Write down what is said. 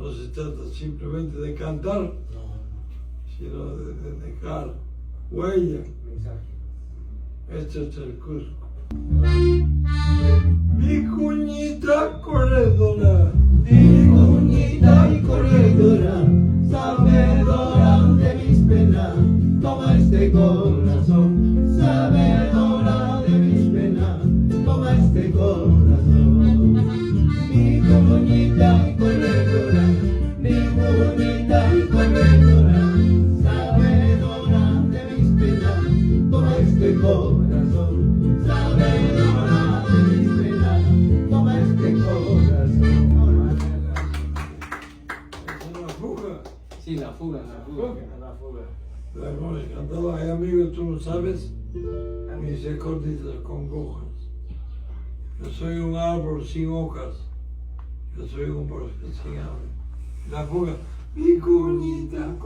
no se trata simplemente de cantar, sino de dejar huella. Este es el Cusco. Mi cuñita corredora, Mi cuñita y corredora, sabedora de mis penas, toma este corazón, sabedora de mis penas, toma este corazón. Mi cuñita y corredora, mi cuñita y corredora, sabedora de mis penas, toma este corazón, sabedora de mis penas, toma este corazón. es una fuga. Sí, la fuga. La hemos cantado, ay amigo, tú no sabes, mis acorditas con hojas. Yo soy un árbol sin hojas, yo soy un bosque sin árboles. La fuga, mi cuñita.